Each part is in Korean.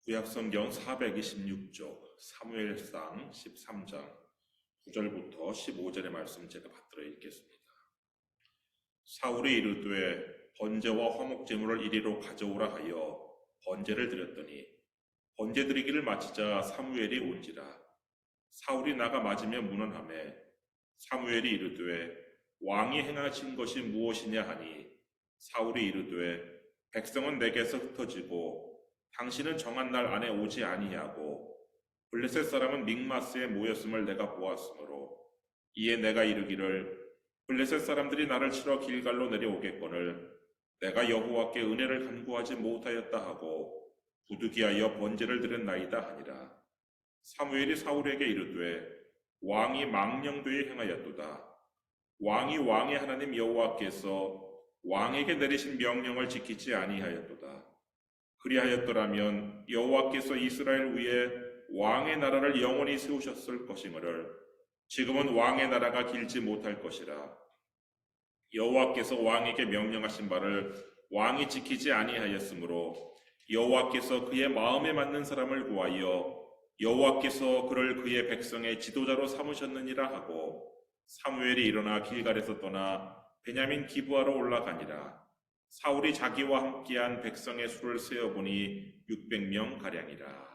구약성경 426쪽 사무엘상 13장 9절부터 15절의 말씀 제가 받들어 읽겠습니다. 사울이 이르되 번제와 화목제물을 이리로 가져오라 하여 번제를 드렸더니 번제 드리기를 마치자 사무엘이 온지라. 사울이 나가 맞으며 문언하매 사무엘이 이르되 왕이 행하신 것이 무엇이냐 하니 사울이 이르되 백성은 내게서 흩어지고 당신은 정한 날 안에 오지 아니하고 블레셋 사람은 믹마스에 모였음을 내가 보았으므로 이에 내가 이르기를 블레셋 사람들이 나를 치러 길갈로 내려오겠거늘 내가 여호와께 은혜를 간구하지 못하였다 하고 부득이하여 번제를 드렸나이다 하니라. 사무엘이 사울에게 이르되 왕이 망령되이 행하였도다. 왕이 왕의 하나님 여호와께서 왕에게 내리신 명령을 지키지 아니하였도다. 그리하였더라면 여호와께서 이스라엘 위에 왕의 나라를 영원히 세우셨을 것이므를 지금은 왕의 나라가 길지 못할 것이라. 여호와께서 왕에게 명령하신 바를 왕이 지키지 아니하였으므로 여호와께서 그의 마음에 맞는 사람을 구하여 여호와께서 그를 그의 백성의 지도자로 삼으셨느니라 하고 사무엘이 일어나 길갈에서 떠나 베냐민 기브아로 올라가니라. 사울이 자기와 함께한 백성의 수를 세어보니 600명 가량이라.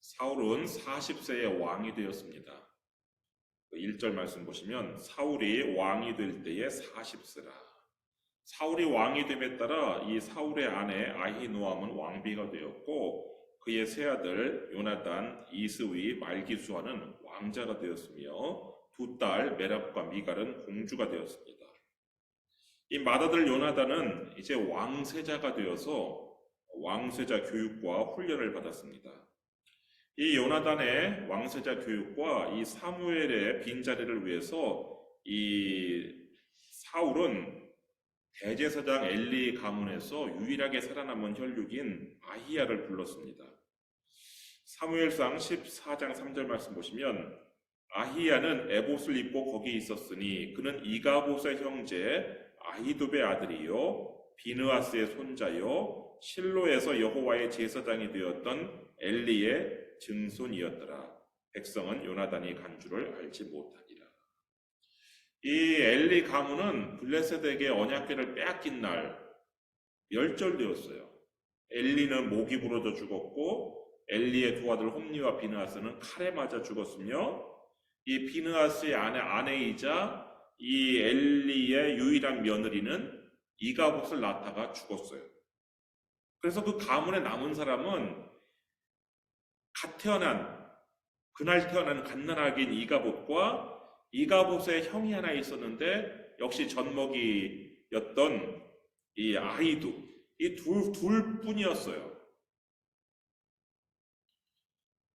사울은 40세에 왕이 되었습니다. 1절 말씀 보시면 사울이 왕이 될 때에 40세라. 사울이 왕이 됨에 따라 이 사울의 아내 아히노암은 왕비가 되었고 그의 세 아들 요나단, 이스위, 말기수아는 왕자가 되었으며 두 딸 메랍과 미갈은 공주가 되었습니다. 이 맏아들 요나단은 이제 왕세자가 되어서 왕세자 교육과 훈련을 받았습니다. 이 요나단의 왕세자 교육과 이 사무엘의 빈자리를 위해서 이 사울은 대제사장 엘리 가문에서 유일하게 살아남은 혈육인 아히야를 불렀습니다. 사무엘상 14장 3절 말씀 보시면 아히야는 에봇을 입고 거기 있었으니 그는 이가봇의 형제 아히둡의 아들이요 비느하스의 손자요 실로에서 여호와의 제사장이 되었던 엘리의 증손이었더라. 백성은 요나단이 간 줄을 알지 못하니라. 이 엘리 가문은 블레셋에게 언약궤를 빼앗긴 날 멸절되었어요. 엘리는 목이 부러져 죽었고 엘리의 두 아들 홈니와 비느하스는 칼에 맞아 죽었으며 이 비느하스의 아내이자 이 엘리의 유일한 며느리는 이가봇을 낳다가 죽었어요. 그래서 그 가문에 남은 사람은 그날 태어난 갓난아기인 이가봇과 이가봇의 형이 하나 있었는데 역시 젖먹이였던 이 아히두, 이 둘뿐이었어요.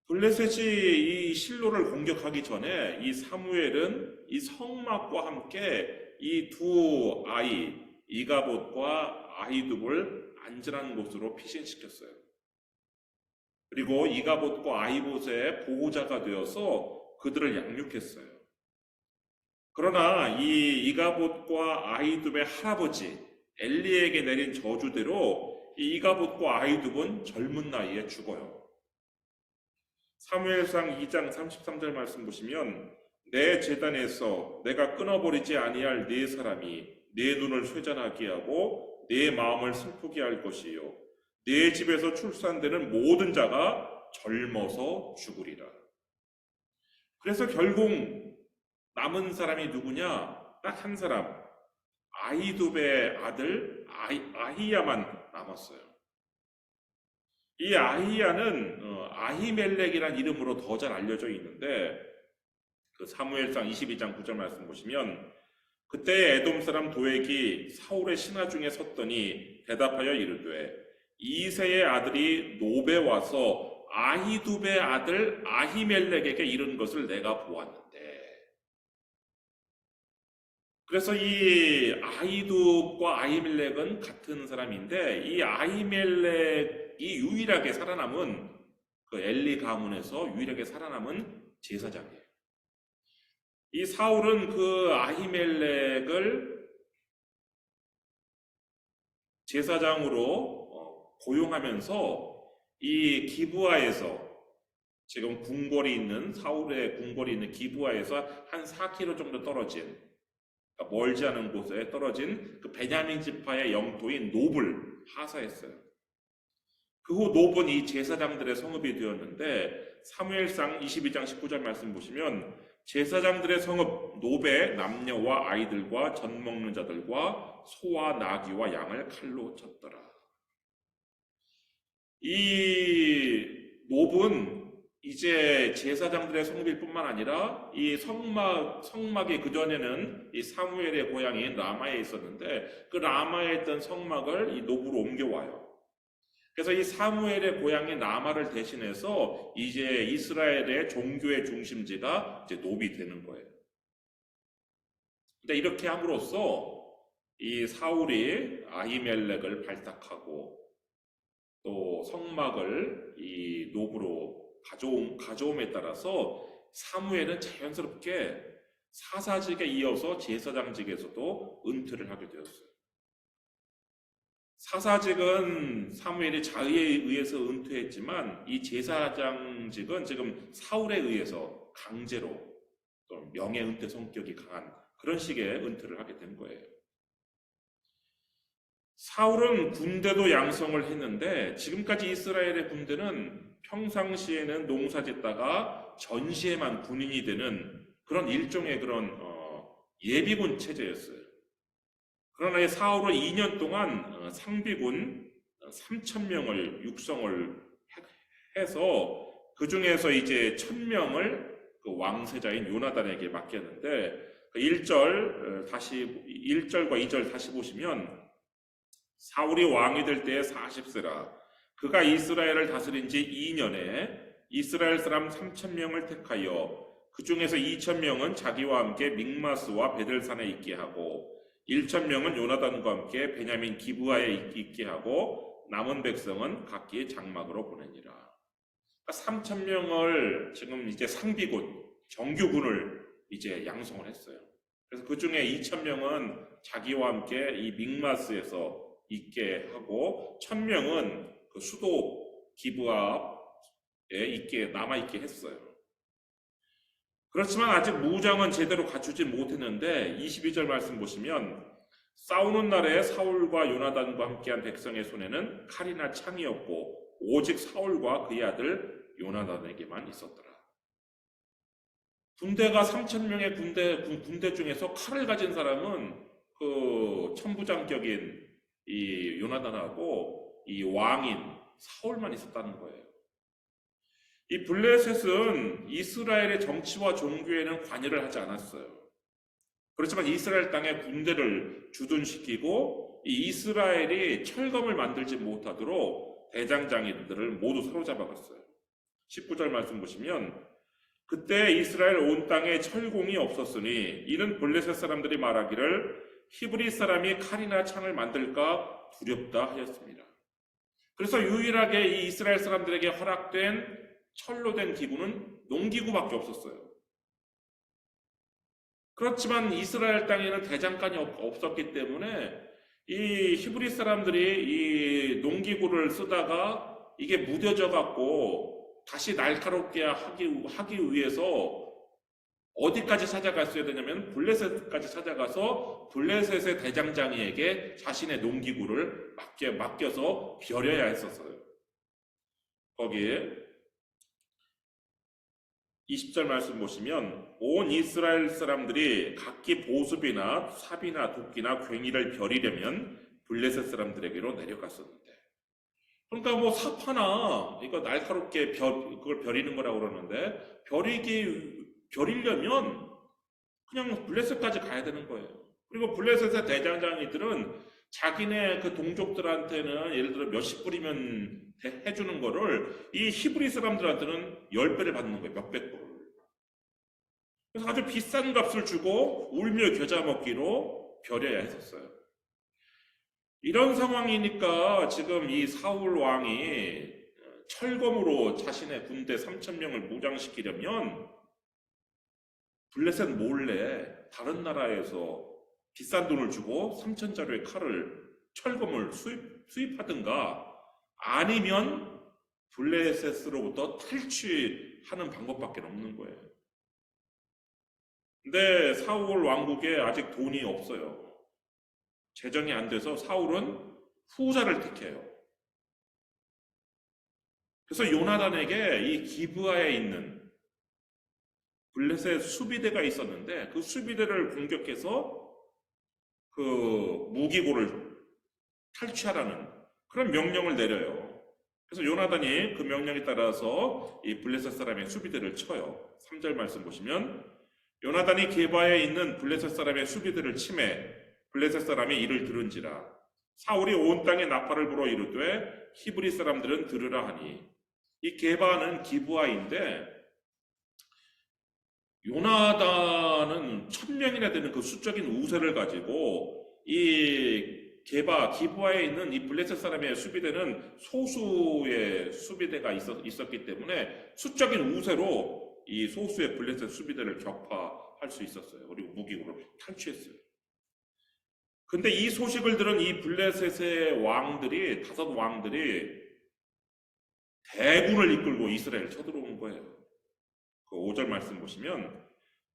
블레셋이 이 실로를 공격하기 전에 이 사무엘은 이 성막과 함께 이 두 아이 이가봇과 아히둡을 안전한 곳으로 피신시켰어요. 그리고 이가봇과 아히봇의 보호자가 되어서 그들을 양육했어요. 그러나 이 이가봇과 아히둡의 할아버지 엘리에게 내린 저주대로 이 이가봇과 아히둡은 젊은 나이에 죽어요. 사무엘상 2장 33절 말씀 보시면 내 제단에서 내가 끊어버리지 아니할 네 사람이 내 눈을 쇠잔하게 하고 내 마음을 슬프게 할 것이요 내 집에서 출산되는 모든 자가 젊어서 죽으리라. 그래서 결국 남은 사람이 누구냐? 딱 한 사람, 아히둡의 아들 아히야만 남았어요. 이 아히야는 아히멜렉이란 이름으로 더 잘 알려져 있는데 그 사무엘상 22장 9절 말씀 보시면 그때 에돔 사람 도액이 사울의 신하 중에 섰더니 대답하여 이르되 이새의 아들이 노베 와서 아히둡의 아들 아히멜렉에게 이른 것을 내가 보았는데. 그래서 이 아히둡과 아히멜렉은 같은 사람인데 이 아히멜렉이 유일하게 살아남은 그 엘리 가문에서 유일하게 살아남은 제사장이에요. 이 사울은 그 아히멜렉을 제사장으로 고용하면서 이 기브아에서 지금 궁궐이 있는 사울의 궁궐이 있는 기브아에서 한 4km 정도 떨어진 그러니까 멀지 않은 곳에 떨어진 그 베냐민 지파의 영토인 노블 하사했어요. 그 후 노브는 이 제사장들의 성읍이 되었는데 사무엘상 22장 19절 말씀 보시면 제사장들의 성읍 노베 남녀와 아이들과 젖 먹는 자들과 소와 나귀와 양을 칼로 쳤더라. 이 노브는 이제 제사장들의 성읍일 뿐만 아니라 이 성막이 그전에는 이 사무엘의 고향인 라마에 있었는데 그 라마에 있던 성막을 이 노브로 옮겨와요. 그래서 이 사무엘의 고향인 라마를 대신해서 이제 이스라엘의 종교의 중심지가 이제 노비 되는 거예요. 근데 이렇게 함으로써 이 사울이 아히멜렉을 발탁하고 또 성막을 이 노브로 가져옴에 따라서 사무엘은 자연스럽게 사사직에 이어서 제사장직에서도 은퇴를 하게 되었어요. 사사직은 사무엘이 자의에 의해서 은퇴했지만 이 제사장직은 지금 사울에 의해서 강제로 또 명예 은퇴 성격이 강한 그런 식의 은퇴를 하게 된 거예요. 사울은 군대도 양성을 했는데 지금까지 이스라엘의 군대는 평상시에는 농사 짓다가 전시에만 군인이 되는 그런 일종의 그런 예비군 체제였어요. 그러나 사울은 2년 동안 상비군 3,000명을 육성을 해서 그 중에서 이제 1,000명을 그 왕세자인 요나단에게 맡겼는데 1절과 2절 다시 보시면 사울이 왕이 될 때에 40세라 그가 이스라엘을 다스린 지 2년에 이스라엘 사람 3,000명을 택하여 그 중에서 2,000명은 자기와 함께 믹마스와 베델산에 있게 하고 1,000명은 요나단과 함께 베냐민 기브아에 있게 하고 남은 백성은 각기 장막으로 보내니라. 그러니까 3,000명을 지금 이제 상비군, 정규군을 이제 양성을 했어요. 그래서 그 중에 2,000명은 자기와 함께 이 믹마스에서 있게 하고 1,000명은 그 수도 기브아에 남아있게 했어요. 그렇지만 아직 무장은 제대로 갖추지 못했는데 22절 말씀 보시면 싸우는 날에 사울과 요나단과 함께한 백성의 손에는 칼이나 창이 없고 오직 사울과 그의 아들 요나단에게만 있었더라. 군대가 3,000명의 군대 중에서 칼을 가진 사람은 그 천부장격인 이 요나단하고 이 왕인 사울만 있었다는 거예요. 이 블레셋은 이스라엘의 정치와 종교에는 관여를 하지 않았어요. 그렇지만 이스라엘 땅에 군대를 주둔시키고 이 이스라엘이 철검을 만들지 못하도록 대장장이들을 모두 사로잡아갔어요. 19절 말씀 보시면 그때 이스라엘 온 땅에 철공이 없었으니 이는 블레셋 사람들이 말하기를 히브리 사람이 칼이나 창을 만들까 두렵다 하였습니다. 그래서 유일하게 이 이스라엘 사람들에게 허락된 철로 된 기구는 농기구밖에 없었어요. 그렇지만 이스라엘 땅에는 대장간이 없었기 때문에 이 히브리 사람들이 이 농기구를 쓰다가 이게 무뎌져 갖고 다시 날카롭게 하기 위해서 어디까지 찾아갔어야 되냐면 블레셋까지 찾아가서 블레셋의 대장장이에게 자신의 농기구를 맡겨서 벼려야 했었어요. 거기에 20절 말씀 보시면 온 이스라엘 사람들이 각기 보습이나 삽이나 도끼나 괭이를 벼리려면 블레셋 사람들에게로 내려갔었는데 그러니까 뭐 삽 하나 이거 날카롭게 그걸 벼리는 거라고 그러는데 벼리려면 그냥 블레셋까지 가야 되는 거예요. 그리고 블레셋의 대장장이들은 자기네 그 동족들한테는 예를 들어 몇십 불이면 해주는 거를 이 히브리 사람들한테는 10배를 받는 거예요. 몇백 불. 그래서 아주 비싼 값을 주고 울며 겨자 먹기로 벼려야 했었어요. 이런 상황이니까 지금 이 사울 왕이 철검으로 자신의 군대 3,000명을 무장시키려면 블레셋 몰래 다른 나라에서 비싼 돈을 주고 3,000자루의 칼을 철검을 수입하든가 아니면 블레셋으로부터 탈취하는 방법밖에 없는 거예요. 근데 사울 왕국에 아직 돈이 없어요. 재정이 안 돼서 사울은 후자를 택해요. 그래서 요나단에게 이 기브아에 있는 블레셋 수비대가 있었는데 그 수비대를 공격해서 그 무기고를 탈취하라는 그런 명령을 내려요. 그래서 요나단이 그 명령에 따라서 이 블레셋 사람의 수비대를 쳐요. 3절 말씀 보시면 요나단이 게바에 있는 블레셋 사람의 수비대를 치매 블레셋 사람이 이를 들은지라 사울이 온 땅에 나팔을 불어 이르되 히브리 사람들은 들으라 하니 이 게바는 기브아인데 요나단은 1000명이나 되는 그 수적인 우세를 가지고 이 기브아에 있는 이 블레셋 사람의 수비대는 소수의 수비대가 있었기 때문에 수적인 우세로 이 소수의 블레셋 수비대를 격파할 수 있었어요. 그리고 무기고를 탈취했어요. 근데 이 소식을 들은 이 블레셋의 왕들이 5 왕들이 대군을 이끌고 이스라엘을 쳐들어온 거예요. 그 5절 말씀 보시면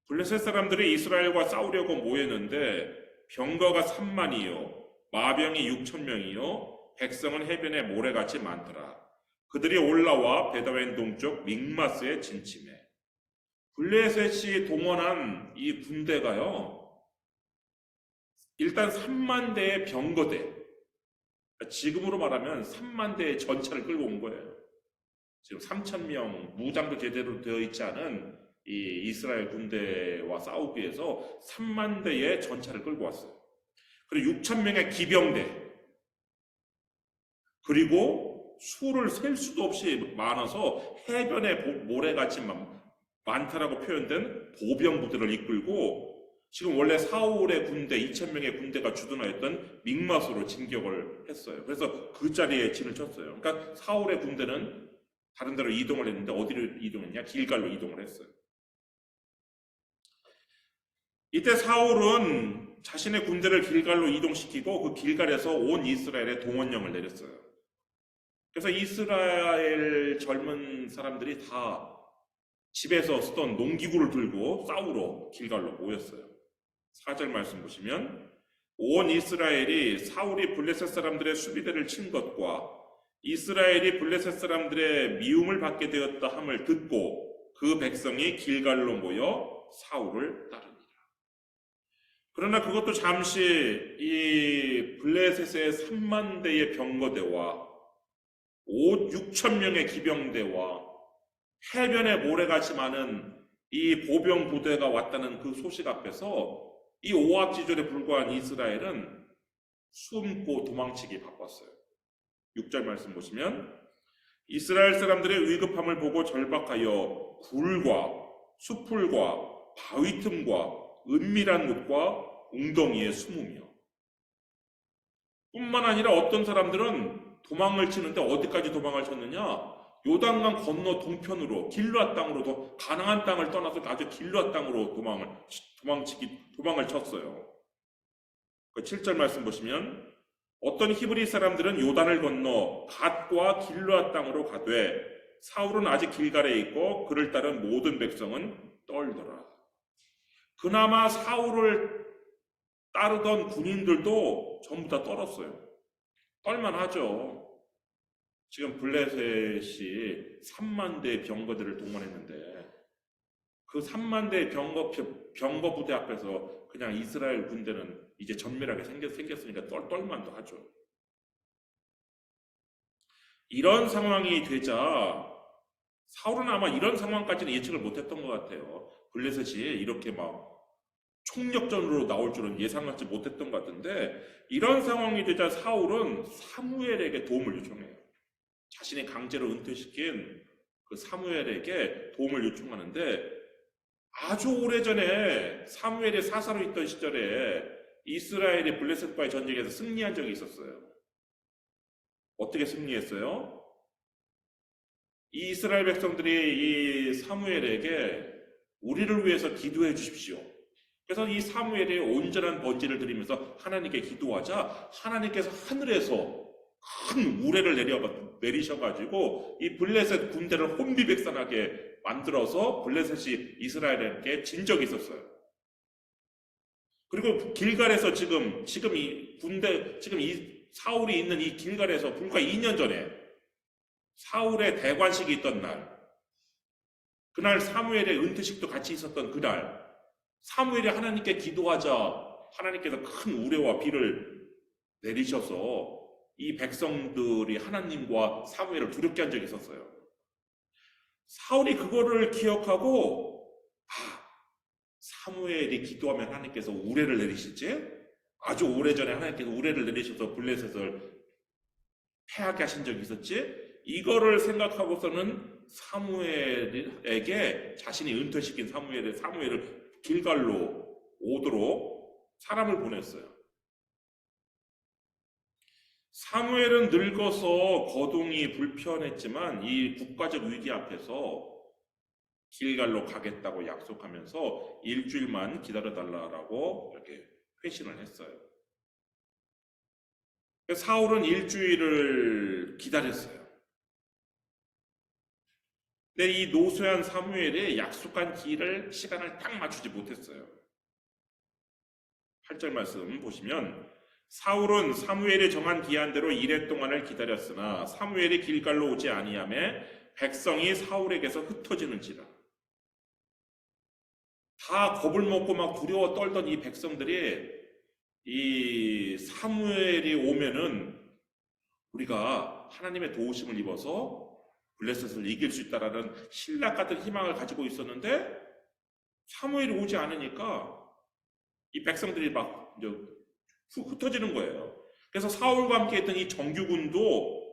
블레셋 사람들이 이스라엘과 싸우려고 모였는데 병거가 3만이요 마병이 6,000명이요 백성은 해변에 모래같이 많더라. 그들이 올라와 베다웬 동쪽 믹마스에 진침해. 블레셋이 동원한 이 군대가요 일단 3만 대의 병거대, 지금으로 말하면 3만 대의 전차를 끌고 온 거예요. 지금 3,000명 무장도 제대로 되어 있지 않은 이 이스라엘 군대와 싸우기 위해서 3만 대의 전차를 끌고 왔어요. 그리고 6,000명의 기병대, 그리고 수를 셀 수도 없이 많아서 해변에 모래같이 많다라고 표현된 보병 부대를 이끌고 지금 원래 사울의 군대 2,000명의 군대가 주둔하였던 믹마스로 진격을 했어요. 그래서 그 자리에 진을 쳤어요. 그러니까 사울의 군대는 다른 데로 이동을 했는데 어디로 이동했냐? 길갈로 이동을 했어요. 이때 사울은 자신의 군대를 길갈로 이동시키고 그 길갈에서 온 이스라엘에 동원령을 내렸어요. 그래서 이스라엘 젊은 사람들이 다 집에서 쓰던 농기구를 들고 싸우러 길갈로 모였어요. 4절 말씀 보시면 온 이스라엘이 사울이 블레셋 사람들의 수비대를 친 것과 이스라엘이 블레셋 사람들의 미움을 받게 되었다 함을 듣고 그 백성이 길갈로 모여 사울을 따르니라. 그러나 그것도 잠시 이 블레셋의 3만 대의 병거대와 6,000명의 기병대와 해변에 모래같이 많은 이 보병 부대가 왔다는 그 소식 앞에서 이 오합지졸에 불과한 이스라엘은 숨고 도망치기 바빴어요. 6절 말씀 보시면 이스라엘 사람들의 위급함을 보고 절박하여 굴과 수풀과 바위 틈과 은밀한 곳과 웅덩이에 숨으며 뿐만 아니라 어떤 사람들은 도망을 치는데 어디까지 도망을 쳤느냐? 요단강 건너 동편으로 길르앗 땅으로 더 가나안 땅을 떠나서 아주 길르앗 땅으로 도망을 쳤어요. 그 7절 말씀 보시면 어떤 히브리 사람들은 요단을 건너 갓과 길르앗 땅으로 가되 사울은 아직 길갈에 있고 그를 따른 모든 백성은 떨더라. 그나마 사울을 따르던 군인들도 전부 다 떨었어요. 떨만하죠. 지금 블레셋이 3만 대의 병거들을 동원했는데 그 3만 대의 병거 부대 앞에서 그냥 이스라엘 군대는 이제 전멸하게 생겼으니까 떨만도 하죠. 이런 상황이 되자 사울은 아마 이런 상황까지는 예측을 못했던 것 같아요. 블레셋이 이렇게 막 총력전으로 나올 줄은 예상하지 못했던 것 같은데 이런 상황이 되자 사울은 사무엘에게 도움을 요청해요. 자신이 강제로 은퇴시킨 그 사무엘에게 도움을 요청하는데 아주 오래전에 사무엘이 사사로 있던 시절에 이스라엘이 블레셋과의 전쟁에서 승리한 적이 있었어요. 어떻게 승리했어요? 이 이스라엘 백성들이 이 사무엘에게 우리를 위해서 기도해 주십시오. 그래서 이 사무엘이 온전한 번제를 드리면서 하나님께 기도하자 하나님께서 하늘에서 큰 우레를 내리셔가지고 이 블레셋 군대를 혼비백산하게 만들어서 블레셋이 이스라엘에게 진 적이 있었어요. 그리고 길갈에서 지금 이 사울이 있는 이 길갈에서 불과 2년 전에 사울의 대관식이 있던 날, 그날 사무엘의 은퇴식도 같이 있었던 그날, 사무엘이 하나님께 기도하자 하나님께서 큰 우레와 비를 내리셔서 이 백성들이 하나님과 사무엘을 두렵게 한 적이 있었어요. 사울이 그거를 기억하고 사무엘이 기도하면 하나님께서 우레를 내리시지? 아주 오래전에 하나님께서 우레를 내리셔서 블레셋을 패하게 하신 적이 있었지? 이거를 생각하고서는 사무엘에게 자신이 은퇴시킨 사무엘을 길갈로 오도록 사람을 보냈어요. 사무엘은 늙어서 거동이 불편했지만 이 국가적 위기 앞에서 길갈로 가겠다고 약속하면서 일주일만 기다려달라고 이렇게 회신을 했어요. 사울은 일주일을 기다렸어요. 근데 이 노쇠한 사무엘이 약속한 시간을 딱 맞추지 못했어요. 8절 말씀 보시면 사울은 사무엘이 정한 기한대로 이레 동안을 기다렸으나 사무엘이 길갈로 오지 아니하매 백성이 사울에게서 흩어지는지라. 다 겁을 먹고 막 두려워 떨던 이 백성들이 이 사무엘이 오면은 우리가 하나님의 도우심을 입어서 블레셋을 이길 수 있다라는 신락 같은 희망을 가지고 있었는데 사무엘이 오지 않으니까 이 백성들이 막 흩어지는 거예요. 그래서 사울과 함께 했던 이 정규군도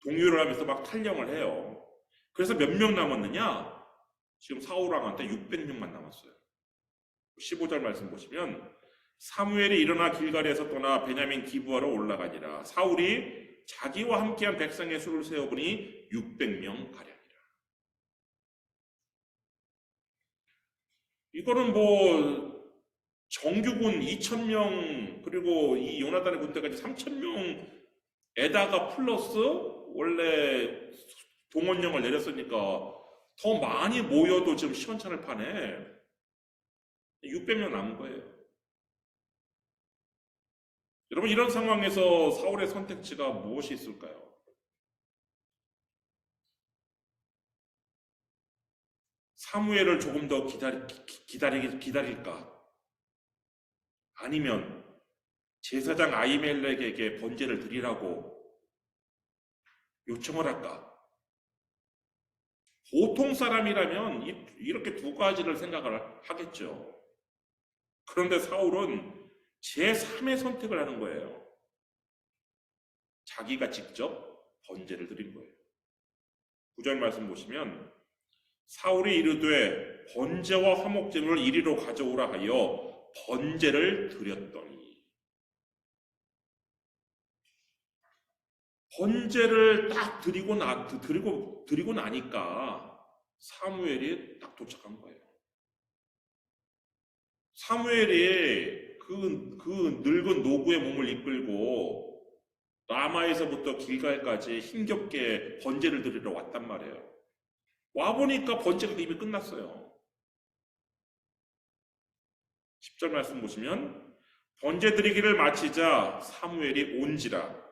동요를 하면서 막 탈영을 해요. 그래서 몇 명 남았느냐? 지금 사울 왕한테 600명만 남았어요. 15절 말씀 보시면 사무엘이 일어나 길갈에서 떠나 베냐민 기브아로 올라가니라. 사울이 자기와 함께한 백성의 수를 세어보니 600명 가량이라. 이거는 정규군 2,000명 그리고 이 요나단의 군대까지 3,000명에다가 플러스 원래 동원령을 내렸으니까 더 많이 모여도 지금 시원찮을 판에 600명 남은 거예요. 여러분, 이런 상황에서 사울의 선택지가 무엇이 있을까요? 사무엘을 조금 더 기다릴까? 아니면 제사장 아히멜렉에게 번제를 드리라고 요청을 할까? 보통 사람이라면 이렇게 두 가지를 생각을 하겠죠. 그런데 사울은 제3의 선택을 하는 거예요. 자기가 직접 번제를 드린 거예요. 9절 말씀 보시면 사울이 이르되 번제와 화목제물을 이리로 가져오라 하여 번제를 드렸더니, 번제를 딱 드리고 나니까 사무엘이 딱 도착한 거예요. 사무엘이 그 늙은 노구의 몸을 이끌고 라마에서부터 길갈까지 힘겹게 번제를 드리러 왔단 말이에요. 와보니까 번제가 이미 끝났어요. 10절 말씀 보시면 번제 드리기를 마치자 사무엘이 온지라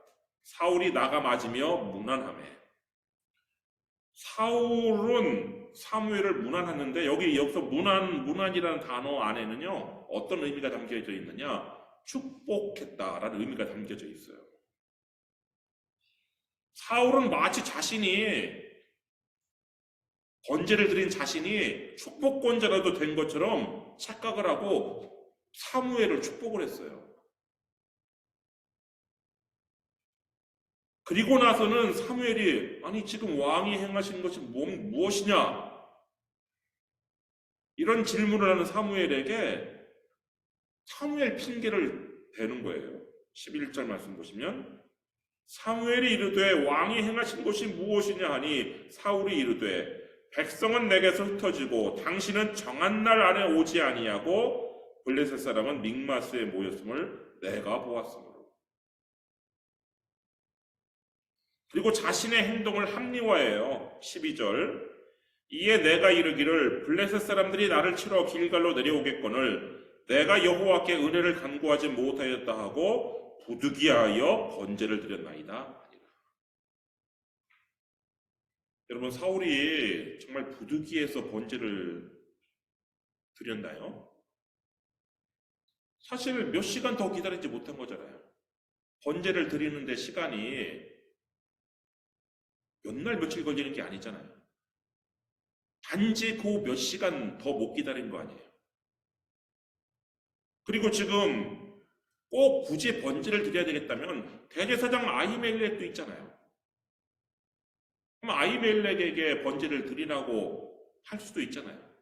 사울이 나가 맞으며 문안하매. 사울은 사무엘을 문안하는데 여기서 문안이라는 단어 안에는요 어떤 의미가 담겨져 있느냐, 축복했다라는 의미가 담겨져 있어요. 사울은 마치 자신이 번제를 드린 자신이 축복권자라도 된 것처럼 착각을 하고 사무엘을 축복을 했어요. 그리고 나서는 사무엘이 아니 지금 왕이 행하신 것이 무엇이냐? 이런 질문을 하는 사무엘에게 사무엘 핑계를 대는 거예요. 11절 말씀 보시면 사무엘이 이르되 왕이 행하신 것이 무엇이냐 하니 사울이 이르되 백성은 내게서 흩어지고 당신은 정한 날 안에 오지 아니하고 블레셋 사람은 믹마스에 모였음을 내가 보았으므로. 그리고 자신의 행동을 합리화해요. 12절. 이에 내가 이르기를 블레셋 사람들이 나를 치러 길갈로 내려오겠거늘 내가 여호와께 은혜를 간구하지 못하였다 하고 부득이하여 번제를 드렸나이다. 여러분, 사울이 정말 부득이해서 번제를 드렸나요? 사실 몇 시간 더 기다리지 못한 거잖아요. 번제를 드리는데 시간이 몇 날 며칠 걸리는 게 아니잖아요. 단지 그 몇 시간 더 못 기다린 거 아니에요. 그리고 지금 꼭 굳이 번제를 드려야 되겠다면 대제사장 아히멜렉도 있잖아요. 그럼 아히멜렉에게 번제를 드리라고 할 수도 있잖아요.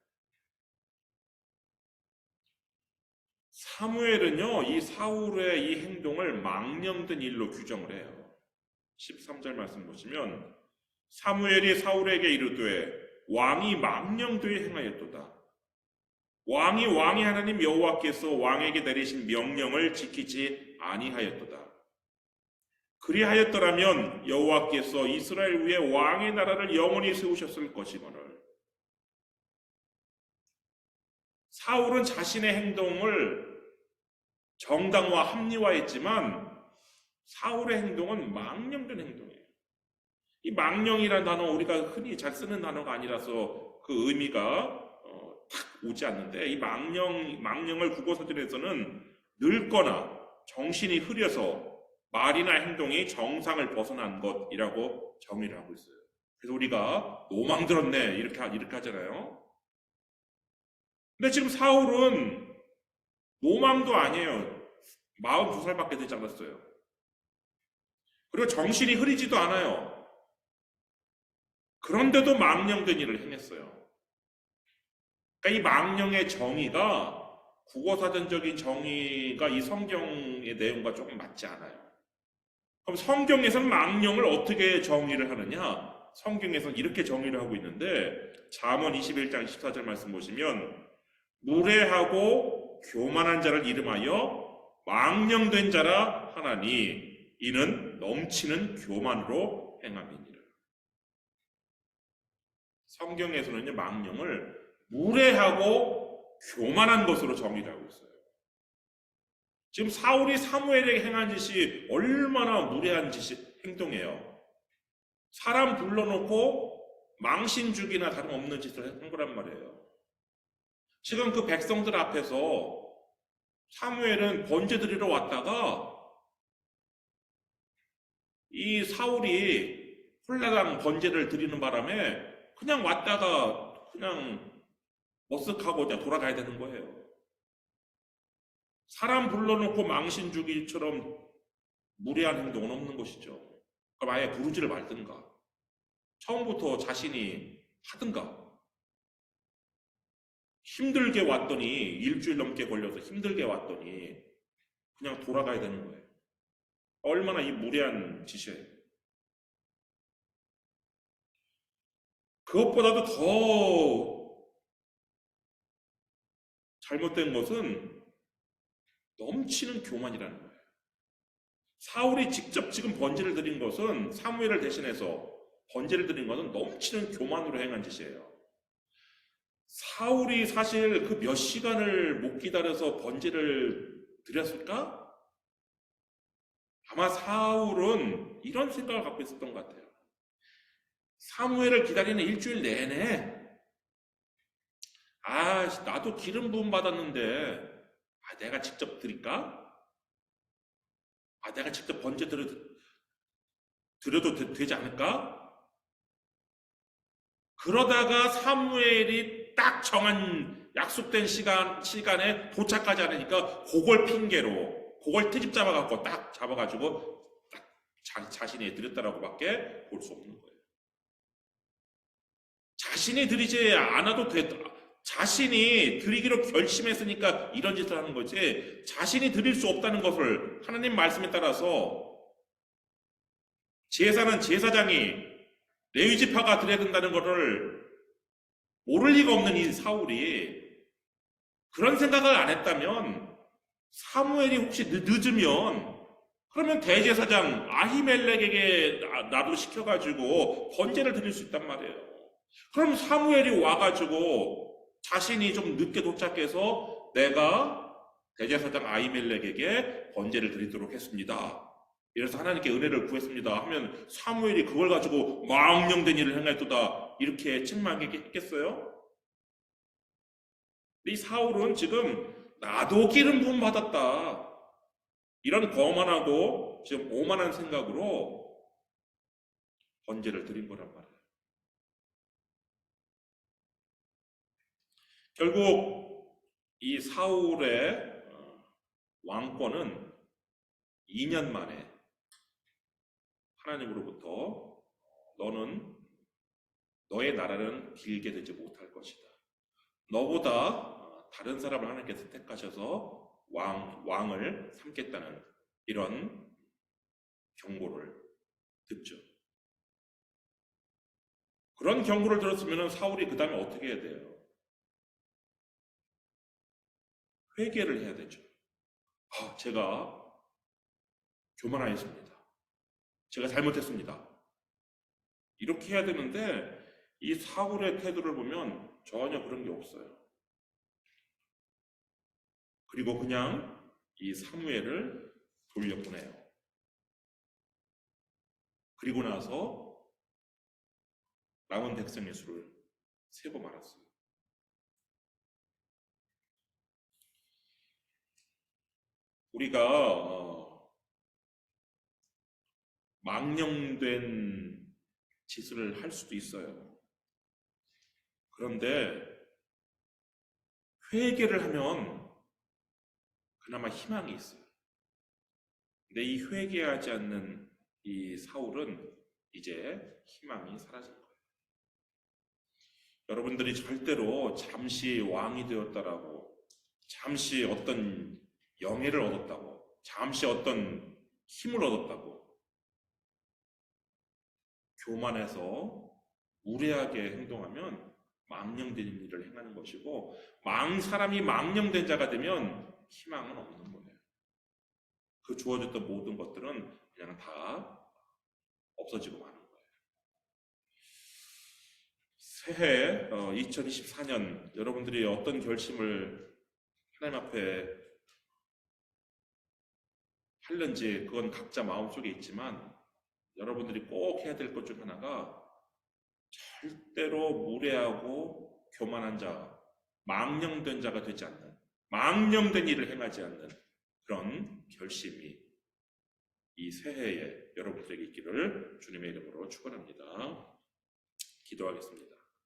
사무엘은요, 이 사울의 이 행동을 망령된 일로 규정을 해요. 13절 말씀 보시면 사무엘이 사울에게 이르되 왕이 망령되이 행하였도다. 왕이 왕의 하나님 여호와께서 왕에게 내리신 명령을 지키지 아니하였도다. 그리하였더라면 여호와께서 이스라엘 위에 왕의 나라를 영원히 세우셨을 것이거늘. 사울은 자신의 행동을 정당화 합리화했지만 사울의 행동은 망령된 행동이에요. 이 망령이라는 단어 우리가 흔히 잘 쓰는 단어가 아니라서 그 의미가 탁 오지 않는데, 이 망령을 국어사전에서는 늙거나 정신이 흐려서 말이나 행동이 정상을 벗어난 것이라고 정의를 하고 있어요. 그래서 우리가 노망 들었네 이렇게 하잖아요. 근데 지금 사울은 노망도 아니에요. 42살밖에 되지 않았어요. 그리고 정신이 흐리지도 않아요. 그런데도 망령된 일을 행했어요. 그러니까 이 망령의 정의가 국어사전적인 정의가 이 성경의 내용과 조금 맞지 않아요. 그럼 성경에서는 망령을 어떻게 정의를 하느냐? 성경에서는 이렇게 정의를 하고 있는데, 잠언 21장 14절 말씀 보시면 무례하고 교만한 자를 이름하여 망령된 자라 하나니 이는 넘치는 교만으로 행함이니라. 성경에서는요, 망령을 무례하고 교만한 것으로 정의를 하고 있어요. 지금 사울이 사무엘에게 행한 짓이 얼마나 무례한 행동이에요. 사람 불러놓고 망신주기나 다름없는 짓을 한 거란 말이에요. 지금 그 백성들 앞에서 사무엘은 번제 드리러 왔다가 이 사울이 홀라당 번제를 드리는 바람에 그냥 왔다가 그냥 머쓱하고 그냥 돌아가야 되는 거예요. 사람 불러놓고 망신주기처럼 무례한 행동은 없는 것이죠. 그럼 아예 부르지를 말든가, 처음부터 자신이 하든가. 힘들게 왔더니, 일주일 넘게 걸려서 힘들게 왔더니 그냥 돌아가야 되는 거예요. 얼마나 이 무례한 짓이에요. 그것보다도 더 잘못된 것은 넘치는 교만이라는 거예요. 사울이 직접 지금 번제를 드린 것은, 사무엘을 대신해서 번제를 드린 것은 넘치는 교만으로 행한 짓이에요. 사울이 사실 그 몇 시간을 못 기다려서 번제를 드렸을까? 아마 사울은 이런 생각을 갖고 있었던 것 같아요. 사무엘을 기다리는 일주일 내내 나도 기름 부음 받았는데 내가 직접 드릴까? 내가 직접 번제 드려도 되지 않을까? 그러다가 사무엘이 딱 정한 약속된 시간에 도착하지 않으니까 그걸 핑계로, 그걸 트집 잡아갖고 딱 잡아가지고 딱 자신이 드렸다라고밖에 볼 수 없는 거예요. 자신이 드리지 않아도 자신이 드리기로 결심했으니까 이런 짓을 하는 거지, 자신이 드릴 수 없다는 것을 하나님 말씀에 따라서 제사는 제사장이, 레위지파가 드려야 된다는 것을 모를 리가 없는 이 사울이 그런 생각을 안 했다면 사무엘이 혹시 늦으면 그러면 대제사장 아히멜렉에게 나도 시켜가지고 번제를 드릴 수 있단 말이에요. 그럼 사무엘이 와가지고 자신이 좀 늦게 도착해서 내가 대제사장 아히멜렉에게 번제를 드리도록 했습니다. 이래서 하나님께 은혜를 구했습니다 하면 사무엘이 그걸 가지고 망령된 일을 행했도다 이렇게 책망했겠어요? 이 사울은 지금 나도 기름 부음 받았다 이런 거만하고 지금 오만한 생각으로 번제를 드린 거란 말이에요. 결국 이 사울의 왕권은 2년 만에 하나님으로부터 너의 나라는 길게 되지 못할 것이다. 너보다 다른 사람을 하나님께서 택하셔서 왕을 삼겠다는 이런 경고를 듣죠. 그런 경고를 들었으면 사울이 그 다음에 어떻게 해야 돼요? 회개를 해야 되죠. 제가 교만하였습니다. 제가 잘못했습니다. 이렇게 해야 되는데 이 사울의 태도를 보면 전혀 그런 게 없어요. 그리고 그냥 이 사무엘을 돌려보내요. 그리고 나서 남은 백성의 수를 세고 말았어요. 우리가 망령된 짓을 할 수도 있어요. 그런데 회개를 하면 그나마 희망이 있어요. 근데 이 회개하지 않는 이 사울은 이제 희망이 사라진 거예요. 여러분들이 절대로 잠시 왕이 되었다라고, 잠시 어떤 영예를 얻었다고, 잠시 어떤 힘을 얻었다고 교만해서 무례하게 행동하면 망령된 일을 행하는 것이고, 사람이 망령된 자가 되면 희망은 없는 거예요. 그 주어졌던 모든 것들은 그냥 다 없어지고 마는 거예요. 새해 2024년 여러분들이 어떤 결심을 하나님 앞에 하는지 그건 각자 마음속에 있지만 여러분들이 꼭 해야 될 것 중 하나가 절대로 무례하고 교만한 자, 망령된 자가 되지 않는, 망령된 일을 행하지 않는 그런 결심이 이 새해에 여러분들에게 있기를 주님의 이름으로 축원합니다. 기도하겠습니다.